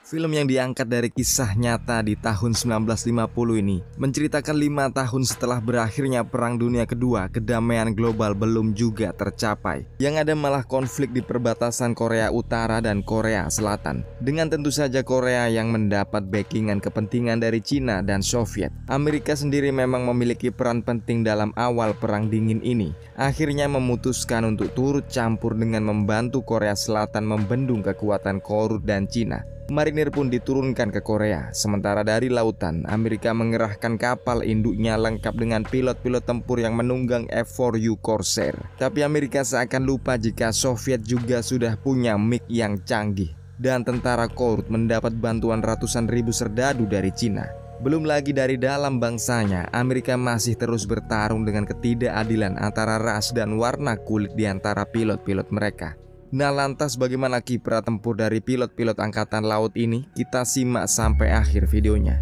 Film yang diangkat dari kisah nyata di tahun 1950 ini menceritakan 5 tahun setelah berakhirnya Perang Dunia Kedua, kedamaian global belum juga tercapai. Yang ada malah konflik di perbatasan Korea Utara dan Korea Selatan. Dengan tentu saja Korea yang mendapat backingan kepentingan dari Cina dan Soviet. Amerika sendiri memang memiliki peran penting dalam awal Perang Dingin ini. Akhirnya memutuskan untuk turut campur dengan membantu Korea Selatan membendung kekuatan Korut dan Cina. Marinir pun diturunkan ke Korea. Sementara dari lautan, Amerika mengerahkan kapal induknya lengkap dengan pilot-pilot tempur yang menunggang F-4U Corsair. Tapi Amerika seakan lupa jika Soviet juga sudah punya MiG yang canggih. Dan tentara Korut mendapat bantuan ratusan ribu serdadu dari Cina. Belum lagi dari dalam bangsanya, Amerika masih terus bertarung dengan ketidakadilan antara ras dan warna kulit di antara pilot-pilot mereka. Nah, lantas bagaimana kiprah tempur dari pilot-pilot angkatan laut ini? Kita simak sampai akhir videonya.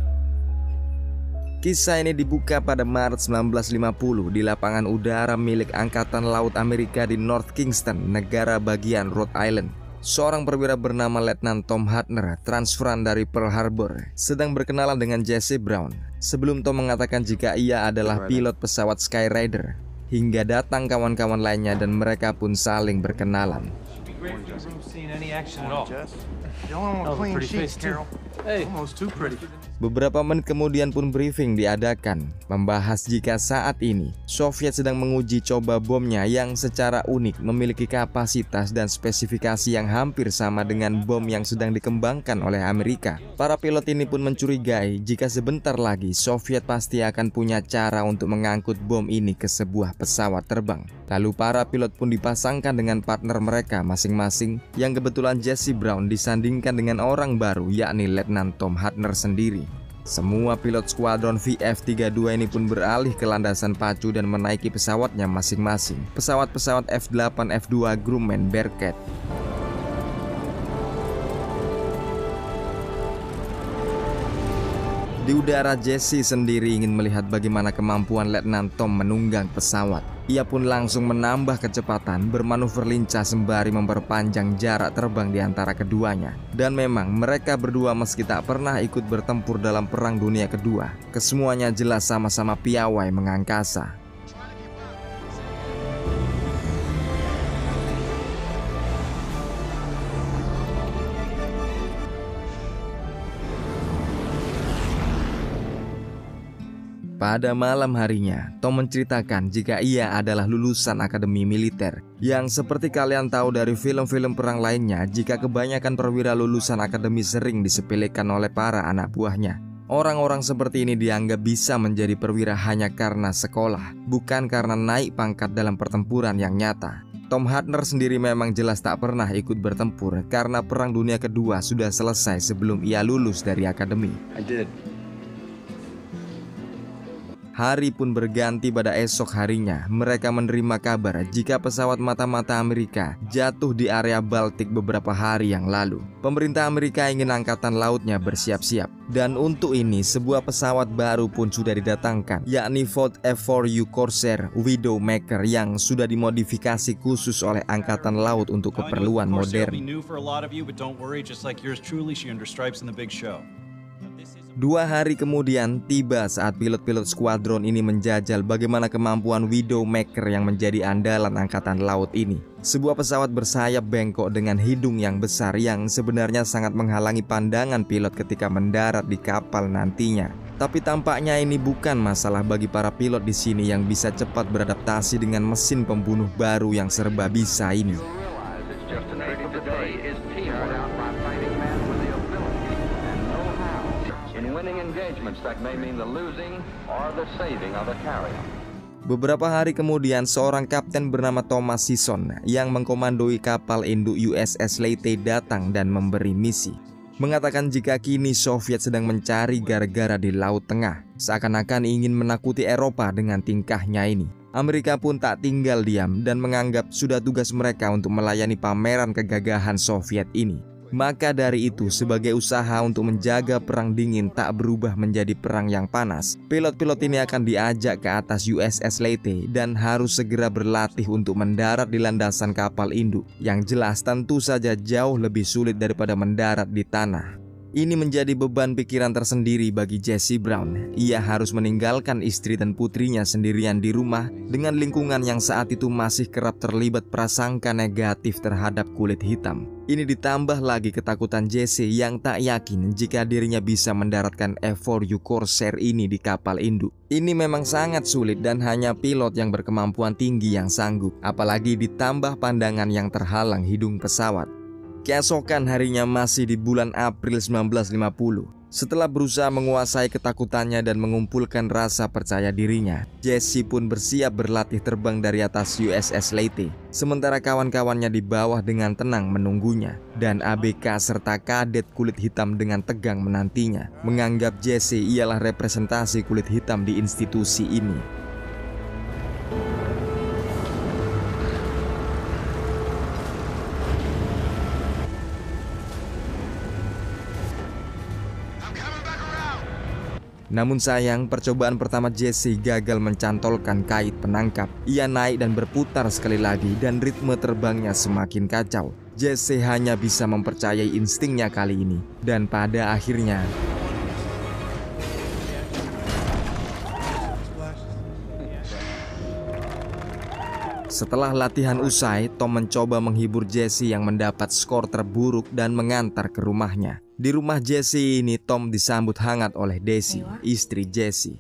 Kisah ini dibuka pada Maret 1950 di lapangan udara milik Angkatan Laut Amerika di North Kingston, negara bagian Rhode Island. Seorang perwira bernama Letnan Tom Hartner, transferan dari Pearl Harbor, sedang berkenalan dengan Jesse Brown. Sebelum Tom mengatakan jika ia adalah pilot pesawat Skyrider, hingga datang kawan-kawan lainnya dan mereka pun saling berkenalan. Beberapa menit kemudian pun briefing diadakan, membahas jika saat ini Soviet sedang menguji coba bomnya yang secara unik memiliki kapasitas dan spesifikasi yang hampir sama dengan bom yang sedang dikembangkan oleh Amerika. Para pilot ini pun mencurigai jika sebentar lagi Soviet pasti akan punya cara untuk mengangkut bom ini ke sebuah pesawat terbang. Lalu para pilot pun dipasangkan dengan partner mereka masing-masing, yang kebetulan Jesse Brown disandingkan dengan orang baru, yakni Letnan Tom Hartner sendiri. Semua pilot skuadron VF-32 ini pun beralih ke landasan pacu dan menaiki pesawatnya masing-masing, pesawat-pesawat F-8 F-2 Grumman Bearcat. Di udara, Jesse sendiri ingin melihat bagaimana kemampuan Letnan Tom menunggang pesawat. Ia pun langsung menambah kecepatan, bermanuver lincah sembari memperpanjang jarak terbang di antara keduanya. Dan memang mereka berdua meski tak pernah ikut bertempur dalam Perang Dunia Kedua, kesemuanya jelas sama-sama piawai mengangkasa. Pada malam harinya, Tom menceritakan jika ia adalah lulusan akademi militer. Yang seperti kalian tahu dari film-film perang lainnya, jika kebanyakan perwira lulusan akademi sering disepelekan oleh para anak buahnya. Orang-orang seperti ini dianggap bisa menjadi perwira hanya karena sekolah, bukan karena naik pangkat dalam pertempuran yang nyata. Tom Hartner sendiri memang jelas tak pernah ikut bertempur karena Perang Dunia Kedua sudah selesai sebelum ia lulus dari akademi. Hari pun berganti pada esok harinya. Mereka menerima kabar jika pesawat mata-mata Amerika jatuh di area Baltik beberapa hari yang lalu. Pemerintah Amerika ingin angkatan lautnya bersiap-siap. Dan untuk ini sebuah pesawat baru pun sudah didatangkan, yakni Ford F-4U Corsair Widowmaker yang sudah dimodifikasi khusus oleh angkatan laut untuk keperluan modern. 2 hari kemudian tiba saat pilot-pilot skuadron ini menjajal bagaimana kemampuan Widowmaker yang menjadi andalan angkatan laut ini. Sebuah pesawat bersayap bengkok dengan hidung yang besar yang sebenarnya sangat menghalangi pandangan pilot ketika mendarat di kapal nantinya. Tapi tampaknya ini bukan masalah bagi para pilot di sini yang bisa cepat beradaptasi dengan mesin pembunuh baru yang serba bisa ini. Beberapa hari kemudian seorang kapten bernama Thomas Sisson yang mengkomandoi kapal induk USS Leyte datang dan memberi misi. Mengatakan jika kini Soviet sedang mencari gara-gara di Laut Tengah, seakan-akan ingin menakuti Eropa dengan tingkahnya ini. Amerika pun tak tinggal diam dan menganggap sudah tugas mereka untuk melayani pameran kegagahan Soviet ini. Maka dari itu, sebagai usaha untuk menjaga Perang Dingin tak berubah menjadi perang yang panas, pilot-pilot ini akan diajak ke atas USS Leyte dan harus segera berlatih untuk mendarat di landasan kapal induk, yang jelas tentu saja jauh lebih sulit daripada mendarat di tanah. Ini menjadi beban pikiran tersendiri bagi Jesse Brown. Ia harus meninggalkan istri dan putrinya sendirian di rumah dengan lingkungan yang saat itu masih kerap terlibat prasangka negatif terhadap kulit hitam. Ini ditambah lagi ketakutan Jesse yang tak yakin jika dirinya bisa mendaratkan F4U Corsair ini di kapal induk. Ini memang sangat sulit dan hanya pilot yang berkemampuan tinggi yang sanggup, apalagi ditambah pandangan yang terhalang hidung pesawat. Keesokan harinya masih di bulan April 1950. Setelah berusaha menguasai ketakutannya dan mengumpulkan rasa percaya dirinya, Jesse pun bersiap berlatih terbang dari atas USS Leyte. Sementara kawan-kawannya di bawah dengan tenang menunggunya, dan ABK serta kadet kulit hitam dengan tegang menantinya, menganggap Jesse ialah representasi kulit hitam di institusi ini. Namun sayang, percobaan pertama Jesse gagal mencantolkan kait penangkap. Ia naik dan berputar sekali lagi dan ritme terbangnya semakin kacau. Jesse hanya bisa mempercayai instingnya kali ini. Dan pada akhirnya setelah latihan usai, Tom mencoba menghibur Jesse yang mendapat skor terburuk dan mengantar ke rumahnya. Di rumah Jesse ini, Tom disambut hangat oleh Daisy, istri Jesse.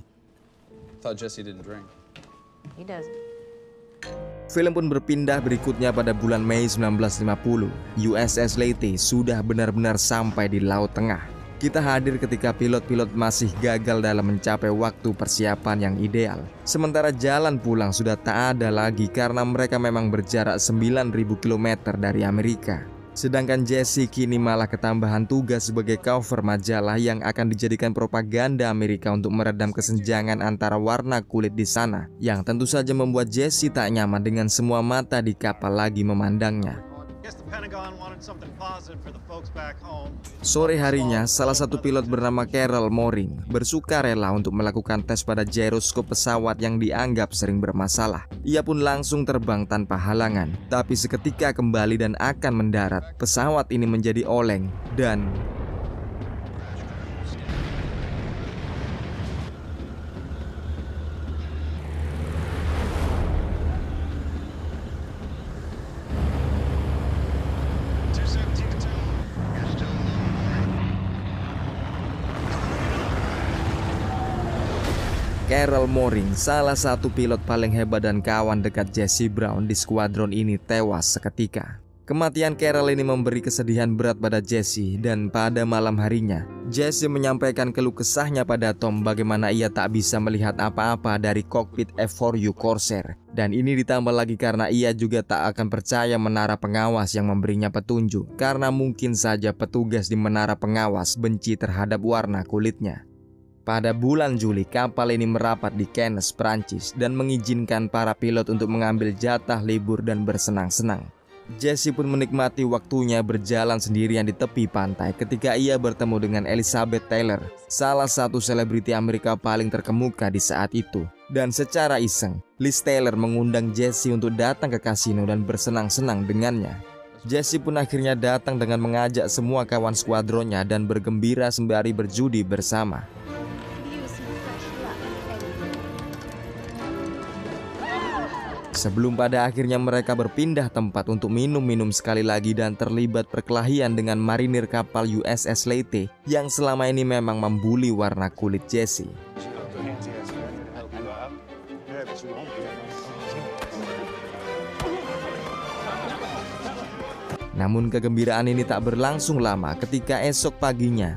Film pun berpindah berikutnya pada bulan Mei 1950. USS Leyte sudah benar-benar sampai di Laut Tengah. Kita hadir ketika pilot-pilot masih gagal dalam mencapai waktu persiapan yang ideal. Sementara jalan pulang sudah tak ada lagi karena mereka memang berjarak 9.000 km dari Amerika. Sedangkan Jesse kini malah ketambahan tugas sebagai cover majalah yang akan dijadikan propaganda Amerika untuk meredam kesenjangan antara warna kulit di sana, yang tentu saja membuat Jesse tak nyaman dengan semua mata di kapal lagi memandangnya. Sore harinya, salah satu pilot bernama Carol Moring bersukarela untuk melakukan tes pada gyroskop pesawat yang dianggap sering bermasalah. Ia pun langsung terbang tanpa halangan, tapi seketika kembali dan akan mendarat, pesawat ini menjadi oleng dan Carol Moring, salah satu pilot paling hebat dan kawan dekat Jesse Brown di skuadron ini, tewas seketika. Kematian Carol ini memberi kesedihan berat pada Jesse, dan pada malam harinya Jesse menyampaikan keluh kesahnya pada Tom bagaimana ia tak bisa melihat apa-apa dari kokpit F4U Corsair. Dan ini ditambah lagi karena ia juga tak akan percaya menara pengawas yang memberinya petunjuk, karena mungkin saja petugas di menara pengawas benci terhadap warna kulitnya. Pada bulan Juli, kapal ini merapat di Cannes, Prancis, dan mengizinkan para pilot untuk mengambil jatah libur dan bersenang-senang. Jesse pun menikmati waktunya berjalan sendirian di tepi pantai ketika ia bertemu dengan Elizabeth Taylor, salah satu selebriti Amerika paling terkemuka di saat itu. Dan secara iseng, Liz Taylor mengundang Jesse untuk datang ke kasino dan bersenang-senang dengannya. Jesse pun akhirnya datang dengan mengajak semua kawan skuadronnya dan bergembira sembari berjudi bersama. Sebelum pada akhirnya mereka berpindah tempat untuk minum-minum sekali lagi dan terlibat perkelahian dengan marinir kapal USS Leyte yang selama ini memang membuli warna kulit Jesse. Namun kegembiraan ini tak berlangsung lama ketika esok paginya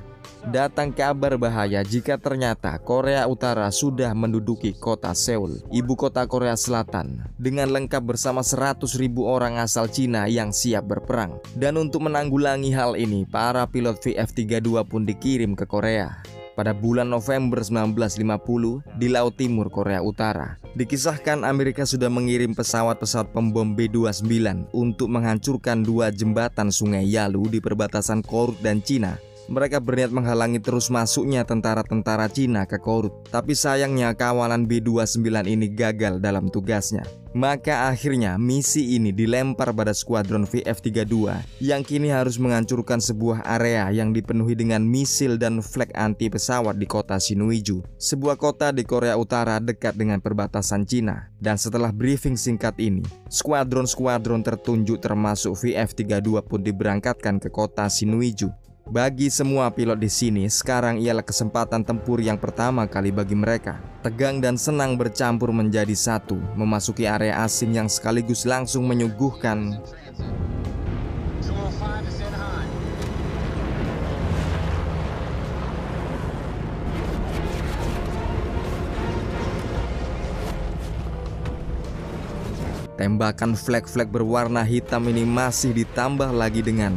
datang kabar bahaya jika ternyata Korea Utara sudah menduduki kota Seoul, ibu kota Korea Selatan, dengan lengkap bersama 100.000 orang asal Cina yang siap berperang. Dan untuk menanggulangi hal ini, para pilot VF-32 pun dikirim ke Korea. Pada bulan November 1950 di Laut Timur Korea Utara, dikisahkan Amerika sudah mengirim pesawat-pesawat pembom B-29 untuk menghancurkan 2 jembatan Sungai Yalu di perbatasan Korut dan Cina. Mereka berniat menghalangi terus masuknya tentara-tentara Cina ke Korut. Tapi sayangnya kawanan B-29 ini gagal dalam tugasnya. Maka akhirnya misi ini dilempar pada skuadron VF-32 yang kini harus menghancurkan sebuah area yang dipenuhi dengan misil dan flak anti pesawat di kota Sinuiju, sebuah kota di Korea Utara dekat dengan perbatasan Cina. Dan setelah briefing singkat ini, skuadron-skuadron tertunjuk termasuk VF-32 pun diberangkatkan ke kota Sinuiju. Bagi semua pilot di sini, sekarang ialah kesempatan tempur yang pertama kali bagi mereka. Tegang dan senang bercampur menjadi satu, memasuki area asing yang sekaligus langsung menyuguhkan tembakan flak-flak berwarna hitam ini. Masih ditambah lagi dengan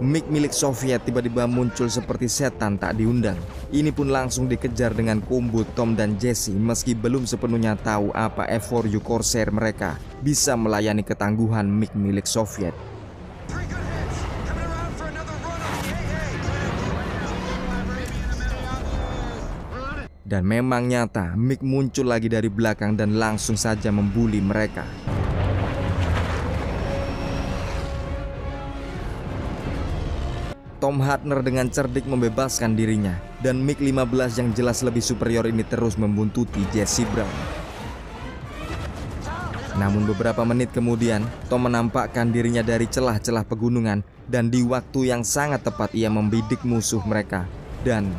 MiG milik Soviet tiba-tiba muncul seperti setan tak diundang. Ini pun langsung dikejar dengan kombo Tom dan Jesse meski belum sepenuhnya tahu apa F4U Corsair mereka bisa melayani ketangguhan MiG milik Soviet. Dan memang nyata, MiG muncul lagi dari belakang dan langsung saja membuli mereka. Tom Hartner dengan cerdik membebaskan dirinya, dan MiG-15 yang jelas lebih superior ini terus membuntuti Jesse Brown. Namun beberapa menit kemudian, Tom menampakkan dirinya dari celah-celah pegunungan, dan di waktu yang sangat tepat ia membidik musuh mereka. Dan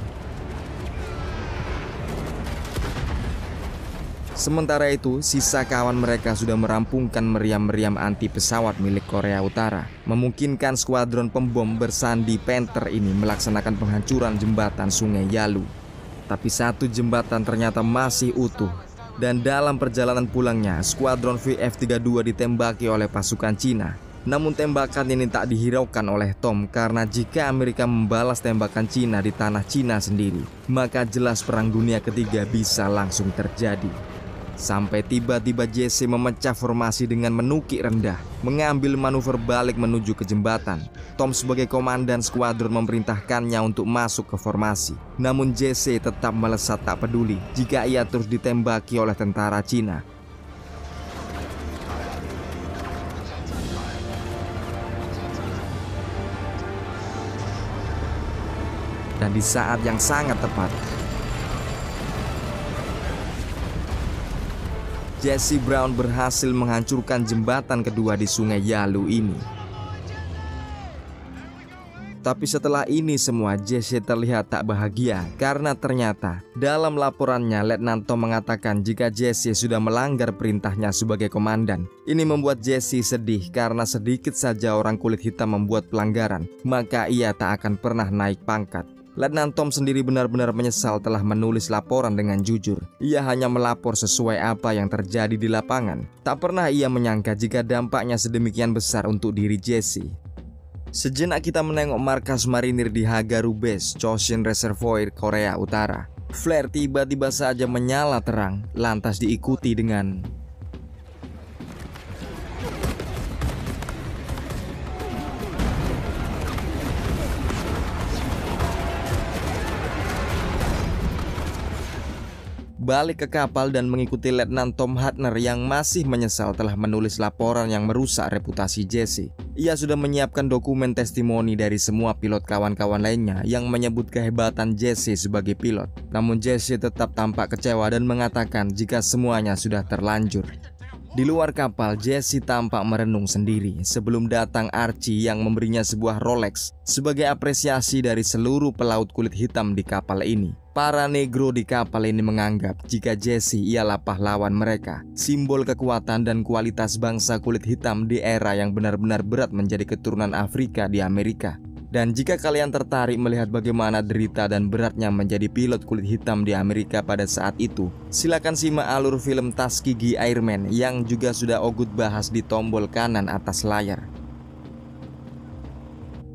sementara itu, sisa kawan mereka sudah merampungkan meriam-meriam anti pesawat milik Korea Utara, memungkinkan skuadron pembom bersandi Panther ini melaksanakan penghancuran jembatan Sungai Yalu. Tapi satu jembatan ternyata masih utuh, dan dalam perjalanan pulangnya, skuadron VF-32 ditembaki oleh pasukan Cina. Namun tembakan ini tak dihiraukan oleh Tom karena jika Amerika membalas tembakan Cina di tanah Cina sendiri, maka jelas Perang Dunia Ketiga bisa langsung terjadi. Sampai tiba-tiba Jesse memecah formasi dengan menukik rendah, mengambil manuver balik menuju ke jembatan. Tom sebagai komandan skuadron memerintahkannya untuk masuk ke formasi. Namun Jesse tetap melesat tak peduli jika ia terus ditembaki oleh tentara Cina. Dan di saat yang sangat tepat, Jesse Brown berhasil menghancurkan jembatan kedua di Sungai Yalu ini. Tapi setelah ini semua, Jesse terlihat tak bahagia karena ternyata dalam laporannya Letnan Tom mengatakan jika Jesse sudah melanggar perintahnya sebagai komandan. Ini membuat Jesse sedih karena sedikit saja orang kulit hitam membuat pelanggaran, maka ia tak akan pernah naik pangkat. Letnan Tom sendiri benar-benar menyesal telah menulis laporan dengan jujur. Ia hanya melapor sesuai apa yang terjadi di lapangan. Tak pernah ia menyangka jika dampaknya sedemikian besar untuk diri Jesse. Sejenak kita menengok markas marinir di Hagaru Base, Chosin Reservoir, Korea Utara. Flare tiba-tiba saja menyala terang, lantas diikuti dengan balik ke kapal dan mengikuti Letnan Tom Hartner yang masih menyesal telah menulis laporan yang merusak reputasi Jesse. Ia sudah menyiapkan dokumen testimoni dari semua pilot kawan-kawan lainnya yang menyebut kehebatan Jesse sebagai pilot. Namun Jesse tetap tampak kecewa dan mengatakan jika semuanya sudah terlanjur. Di luar kapal, Jesse tampak merenung sendiri sebelum datang Archie yang memberinya sebuah Rolex sebagai apresiasi dari seluruh pelaut kulit hitam di kapal ini. Para negro di kapal ini menganggap jika Jesse ialah pahlawan mereka, simbol kekuatan dan kualitas bangsa kulit hitam di era yang benar-benar berat menjadi keturunan Afrika di Amerika. Dan jika kalian tertarik melihat bagaimana derita dan beratnya menjadi pilot kulit hitam di Amerika pada saat itu, silakan simak alur film Tuskegee Airmen yang juga sudah Ogut bahas di tombol kanan atas layar.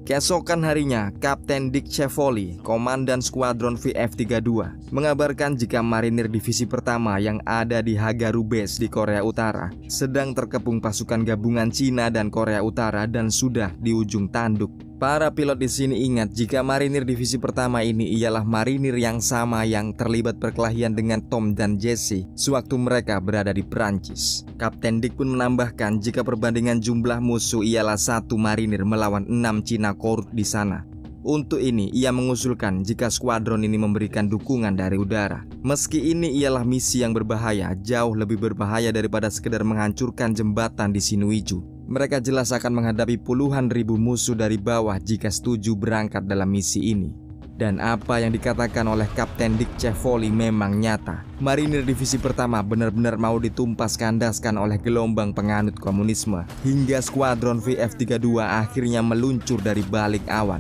Keesokan harinya, Kapten Dick Chevoli, komandan skuadron VF-32, mengabarkan jika marinir divisi pertama yang ada di Hagaru Base di Korea Utara sedang terkepung pasukan gabungan Cina dan Korea Utara dan sudah di ujung tanduk. Para pilot di sini ingat jika marinir divisi pertama ini ialah marinir yang sama yang terlibat perkelahian dengan Tom dan Jesse sewaktu mereka berada di Perancis. Kapten Dick pun menambahkan jika perbandingan jumlah musuh ialah 1 marinir melawan 6 Cina Korut di sana. Untuk ini, ia mengusulkan jika skuadron ini memberikan dukungan dari udara. Meski ini ialah misi yang berbahaya, jauh lebih berbahaya daripada sekedar menghancurkan jembatan di Sinuiju. Mereka jelas akan menghadapi puluhan ribu musuh dari bawah jika setuju berangkat dalam misi ini. Dan apa yang dikatakan oleh Kapten Dick Cevoli memang nyata. Marinir divisi pertama benar-benar mau ditumpas-kandaskan oleh gelombang penganut komunisme, hingga skuadron VF-32 akhirnya meluncur dari balik awan.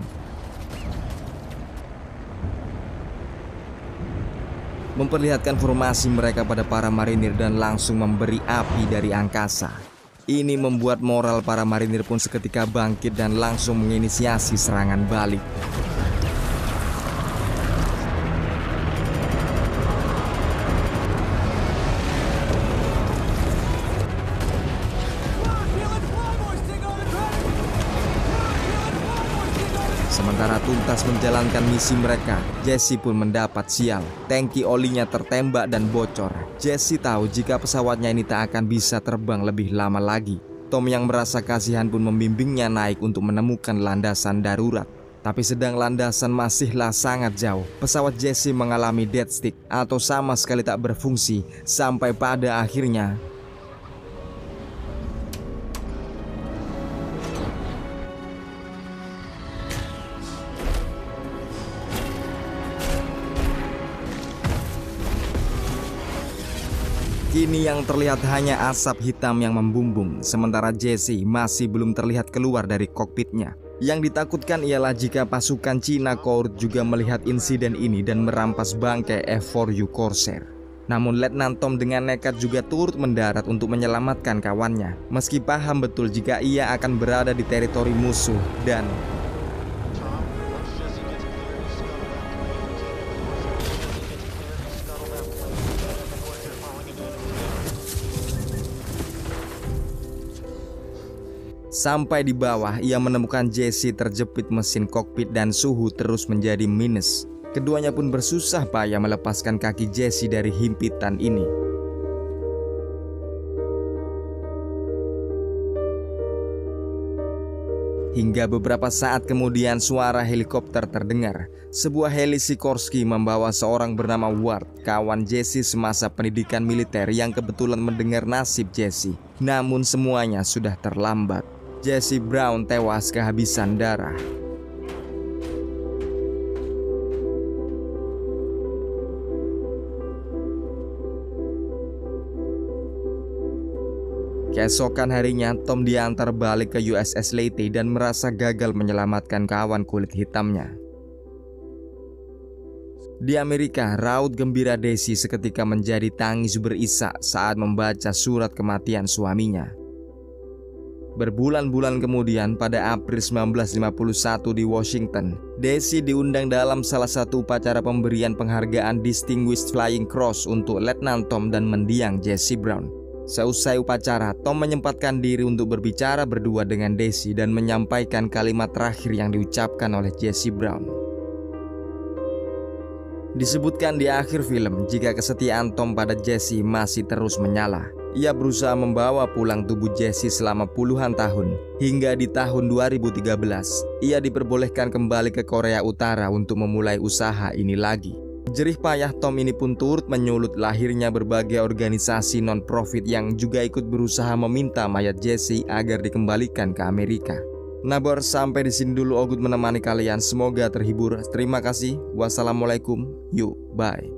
Memperlihatkan formasi mereka pada para marinir dan langsung memberi api dari angkasa. Ini membuat moral para marinir pun seketika bangkit dan langsung menginisiasi serangan balik. Sementara tuntas menjalankan misi mereka, Jesse pun mendapat sial. Tangki olinya tertembak dan bocor. Jesse tahu jika pesawatnya ini tak akan bisa terbang lebih lama lagi. Tom yang merasa kasihan pun membimbingnya naik untuk menemukan landasan darurat. Tapi sedang landasan masihlah sangat jauh, pesawat Jesse mengalami dead stick atau sama sekali tak berfungsi sampai pada akhirnya kini yang terlihat hanya asap hitam yang membumbung, sementara Jesse masih belum terlihat keluar dari kokpitnya. Yang ditakutkan ialah jika pasukan Cina Korut juga melihat insiden ini dan merampas bangkai F4U Corsair. Namun Letnan Tom dengan nekat juga turut mendarat untuk menyelamatkan kawannya, meski paham betul jika ia akan berada di teritori musuh dan sampai di bawah, ia menemukan Jesse terjepit mesin kokpit dan suhu terus menjadi minus. Keduanya pun bersusah payah melepaskan kaki Jesse dari himpitan ini. Hingga beberapa saat kemudian suara helikopter terdengar. Sebuah heli Sikorsky membawa seorang bernama Ward, kawan Jesse semasa pendidikan militer yang kebetulan mendengar nasib Jesse. Namun semuanya sudah terlambat. Jesse Brown tewas kehabisan darah. Keesokan harinya, Tom diantar balik ke USS Leyte dan merasa gagal menyelamatkan kawan kulit hitamnya. Di Amerika, raut gembira Daisy seketika menjadi tangis berisak saat membaca surat kematian suaminya. Berbulan-bulan kemudian, pada April 1951 di Washington, Daisy diundang dalam salah satu upacara pemberian penghargaan Distinguished Flying Cross untuk Letnan Tom dan mendiang Jesse Brown. Seusai upacara, Tom menyempatkan diri untuk berbicara berdua dengan Daisy dan menyampaikan kalimat terakhir yang diucapkan oleh Jesse Brown. Disebutkan di akhir film jika kesetiaan Tom pada Jesse masih terus menyala. Ia berusaha membawa pulang tubuh Jesse selama puluhan tahun. Hingga di tahun 2013, ia diperbolehkan kembali ke Korea Utara untuk memulai usaha ini lagi. Jerih payah Tom ini pun turut menyulut lahirnya berbagai organisasi non-profit yang juga ikut berusaha meminta mayat Jesse agar dikembalikan ke Amerika. Nabor, sampai di sini dulu Ogut menemani kalian. Semoga terhibur. Terima kasih. Wassalamualaikum. Yuk, bye.